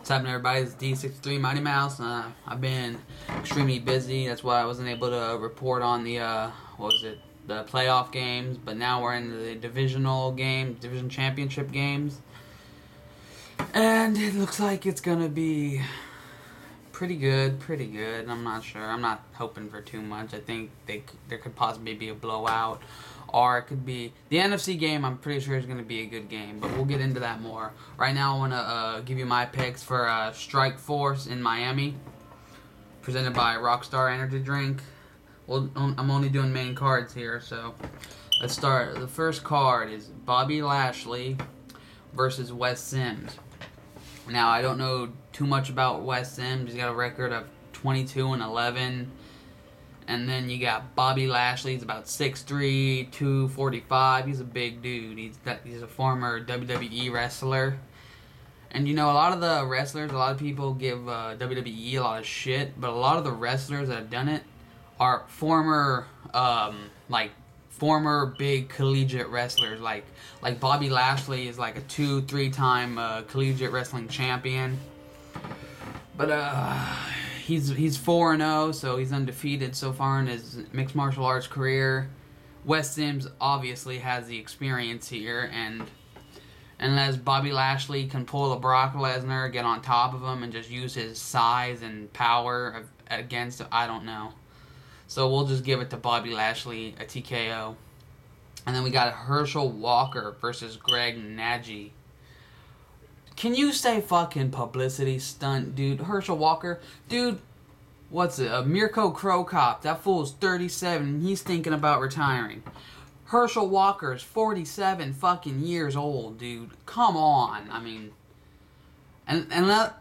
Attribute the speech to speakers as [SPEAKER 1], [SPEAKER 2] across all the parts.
[SPEAKER 1] What's happening, everybody? It's D63 Mighty Mouse. I've been extremely busy. That's why I wasn't able to report on the, the playoff games. But now we're in the divisional games, division championship games. And it looks like it's going to be pretty good. I'm not sure. I'm not hoping for too much. I think there could possibly be a blowout. Or it could be the NFC game. I'm pretty sure is going to be a good game, but we'll get into that more. Right now, I want to give you my picks for Strikeforce in Miami, presented by Rockstar Energy Drink. Well, I'm only doing main cards here, so let's start. The first card is Bobby Lashley versus Wes Sims. Now, I don't know too much about Wes Sims. He's got a record of 22-11. And then you got Bobby Lashley. He's about 6'3", 245. He's a big dude. He's a former WWE wrestler. And you know, a lot of the wrestlers, a lot of people give WWE a lot of shit, but a lot of the wrestlers that have done it are former big collegiate wrestlers. Like Bobby Lashley is like a 2-3 time collegiate wrestling champion. But he's 4-0, so he's undefeated so far in his mixed martial arts career. Wes Sims obviously has the experience here, and unless Bobby Lashley can pull a Brock Lesnar, get on top of him, and just use his size and power against him, I don't know. So we'll just give it to Bobby Lashley, a TKO. And then we got Herschel Walker versus Greg Nagy. Can you say fucking publicity stunt, dude? Herschel Walker, dude, what's it? Mirko Cro Cop. That fool's 37 and he's thinking about retiring. Herschel Walker's 47 fucking years old, dude. Come on. I mean, and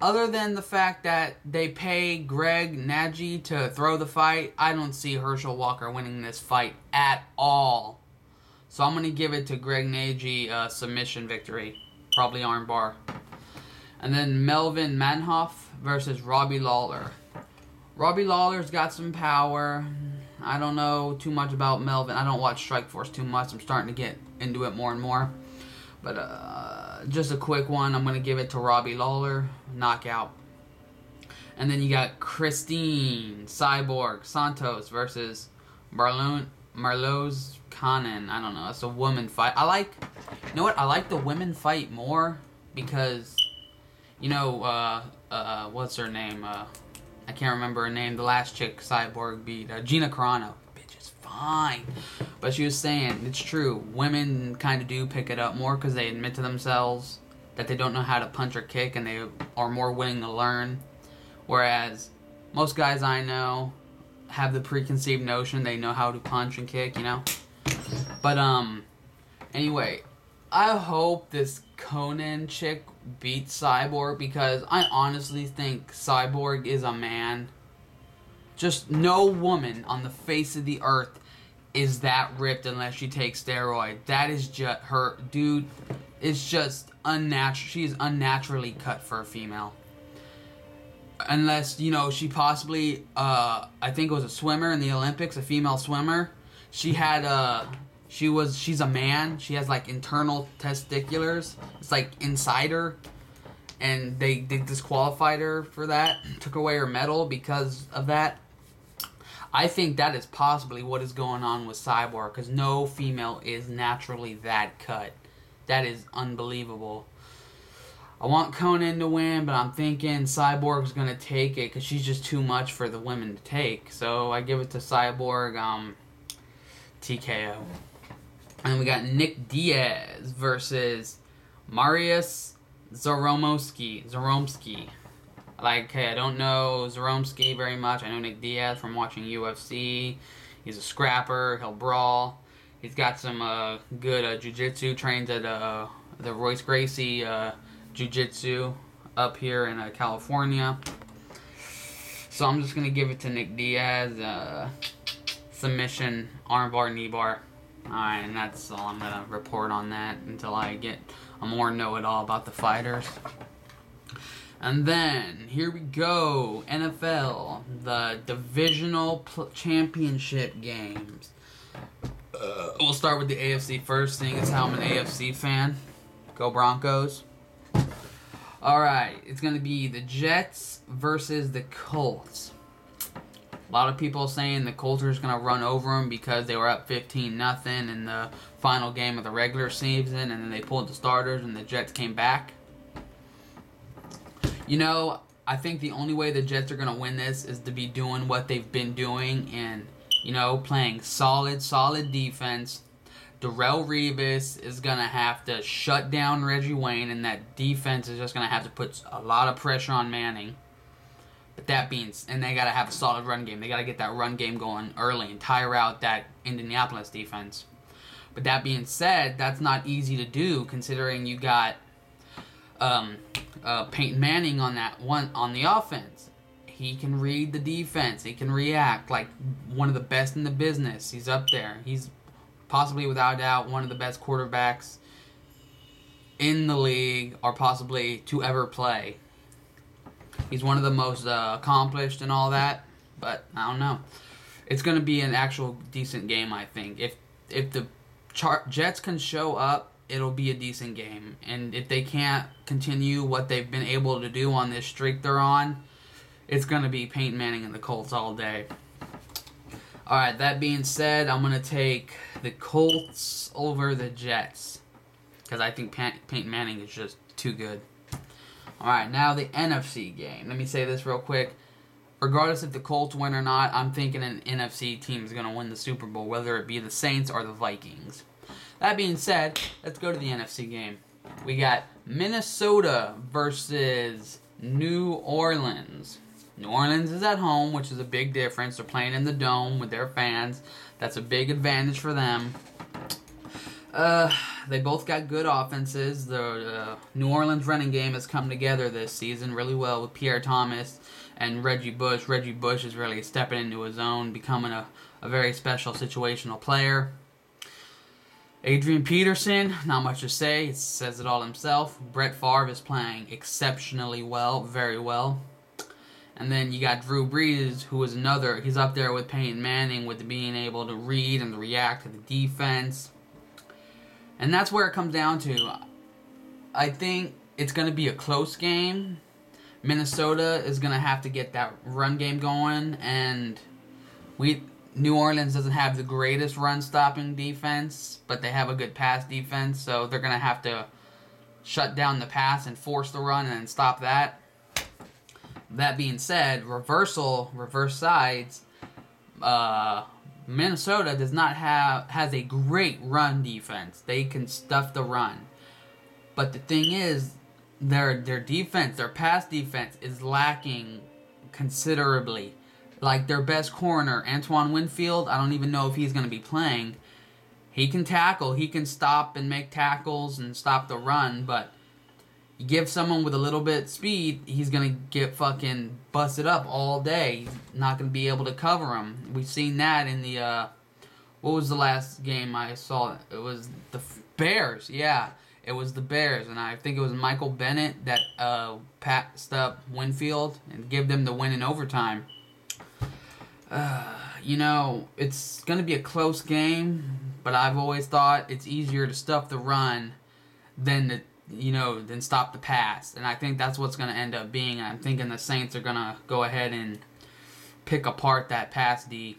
[SPEAKER 1] other than the fact that they pay Greg Nagy to throw the fight, I don't see Herschel Walker winning this fight at all. So I'm going to give it to Greg Nagy submission victory. Probably armbar. And then Melvin Manhoff versus Robbie Lawler. Robbie Lawler's got some power. I don't know too much about Melvin. I don't watch Strikeforce too much. I'm starting to get into it more and more. But just a quick one. I'm going to give it to Robbie Lawler. Knockout. And then you got Christine Cyborg Santos versus Marloes Kanan. I don't know. It's a woman fight. You know what? I like the women fight more because, you know, what's her name? I can't remember her name. The last chick Cyborg beat, Gina Carano. Bitch is fine. But she was saying, it's true. Women kind of do pick it up more because they admit to themselves that they don't know how to punch or kick, and they are more willing to learn. Whereas most guys I know have the preconceived notion they know how to punch and kick, you know? But, anyway, I hope this Conan chick beats Cyborg because I honestly think Cyborg is a man. Just no woman on the face of the earth is that ripped unless she takes steroid. That is just her, dude. It's just unnatural. She's unnaturally cut for a female. Unless, you know, she possibly, I think it was a swimmer in the Olympics, a female swimmer. She had, she's a man. She has, like, internal testiculars. It's, like, inside her. And they disqualified her for that. Took away her medal because of that. I think that is possibly what is going on with Cyborg. Because no female is naturally that cut. That is unbelievable. I want Conan to win, but I'm thinking Cyborg's going to take it. Because she's just too much for the women to take. So I give it to Cyborg, TKO. And we got Nick Diaz versus Mariusz Zaromski. Like, hey, I don't know Zaromski very much. I know Nick Diaz from watching UFC. He's a scrapper. He'll brawl. He's got some good jiu-jitsu. Trains at the Royce Gracie jiu-jitsu up here in California. So I'm just going to give it to Nick Diaz. Submission, armbar, knee bar. Alright, and that's all I'm going to report on that until I get a more know-it-all about the fighters. And then, here we go. NFL, the divisional championship games. We'll start with the AFC first, seeing as how I'm an AFC fan. Go Broncos. Alright, it's going to be the Jets versus the Colts. A lot of people saying the Colts are just going to run over them because they were up 15-0 in the final game of the regular season, and then they pulled the starters and the Jets came back. You know, I think the only way the Jets are going to win this is to be doing what they've been doing and, you know, playing solid defense. Darrelle Revis is going to have to shut down Reggie Wayne, and that defense is just going to have to put a lot of pressure on Manning. But that means, and they got to have a solid run game. They got to get that run game going early and tire out that Indianapolis defense. But that being said, that's not easy to do considering you got Peyton Manning on the offense. He can read the defense. He can react like one of the best in the business. He's up there. He's possibly, without a doubt, one of the best quarterbacks in the league, or possibly to ever play. He's one of the most accomplished and all that, but I don't know. It's going to be an actual decent game, I think. If the Jets can show up, it'll be a decent game. And if they can't continue what they've been able to do on this streak they're on, it's going to be Peyton Manning and the Colts all day. Alright, that being said, I'm going to take the Colts over the Jets, because I think Peyton Manning is just too good. Alright, now the NFC game. Let me say this real quick. Regardless if the Colts win or not, I'm thinking an NFC team is going to win the Super Bowl, whether it be the Saints or the Vikings. That being said, let's go to the NFC game. We got Minnesota versus New Orleans. New Orleans is at home, which is a big difference. They're playing in the Dome with their fans. That's a big advantage for them. They both got good offenses. The New Orleans running game has come together this season really well with Pierre Thomas and Reggie Bush. Reggie Bush is really stepping into his own, becoming a very special situational player. Adrian Peterson, not much to say. It says it all himself. Brett Favre is playing exceptionally well, very well. And then you got Drew Brees, who is another. He's up there with Peyton Manning with being able to read and react to the defense. And that's where it comes down to. I think it's going to be a close game. Minnesota is going to have to get that run game going. And New Orleans doesn't have the greatest run-stopping defense, but they have a good pass defense. So they're going to have to shut down the pass and force the run and then stop that. That being said, reverse sides, Minnesota has a great run defense. They can stuff the run. But the thing is, their defense, their pass defense is lacking considerably. Like their best corner, Antoine Winfield, I don't even know if he's going to be playing. He can tackle, he can stop and make tackles and stop the run, but you give someone with a little bit of speed, he's going to get fucking busted up all day. He's not going to be able to cover him. We've seen that in the, what was the last game I saw? It was the Bears, yeah. It was the Bears, and I think it was Michael Bennett that passed up Winfield and gave them the win in overtime. You know, it's going to be a close game, but I've always thought it's easier to stuff the run than stop the pass. And I think that's what's going to end up being. I'm thinking the Saints are going to go ahead and pick apart that pass D.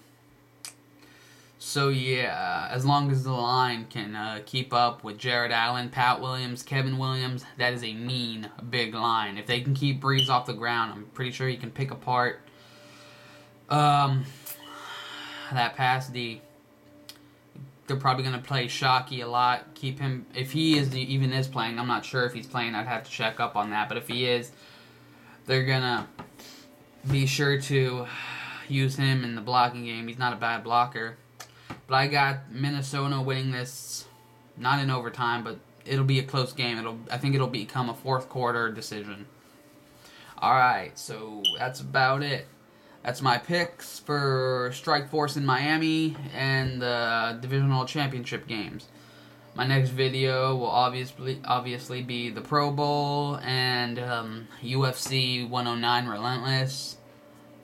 [SPEAKER 1] So, yeah, as long as the line can keep up with Jared Allen, Pat Williams, Kevin Williams, that is a mean, big line. If they can keep Brees off the ground, I'm pretty sure he can pick apart that pass D. They're probably going to play Shockey a lot. Keep him, if he even is playing. I'm not sure if he's playing. I'd have to check up on that. But if he is, they're going to be sure to use him in the blocking game. He's not a bad blocker. But I got Minnesota winning this, not in overtime, but it'll be a close game. I think it'll become a fourth quarter decision. Alright, so that's about it. That's my picks for Strikeforce in Miami and the divisional championship games. My next video will obviously be the Pro Bowl and UFC 109 Relentless.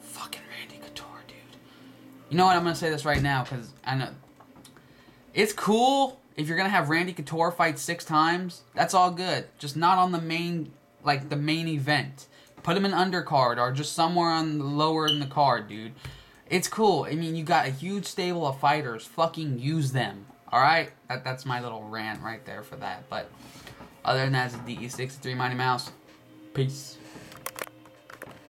[SPEAKER 1] Fucking Randy Couture, dude. You know what? I'm going to say this right now because I know it's cool if you're going to have Randy Couture fight 6 times. That's all good. Just not on the main like the main event. Put him in undercard or just somewhere on the lower in the card, dude. It's cool. I mean, you got a huge stable of fighters. Fucking use them. Alright? That's my little rant right there for that. But other than that, it's DE63 Mighty Mouse. Peace.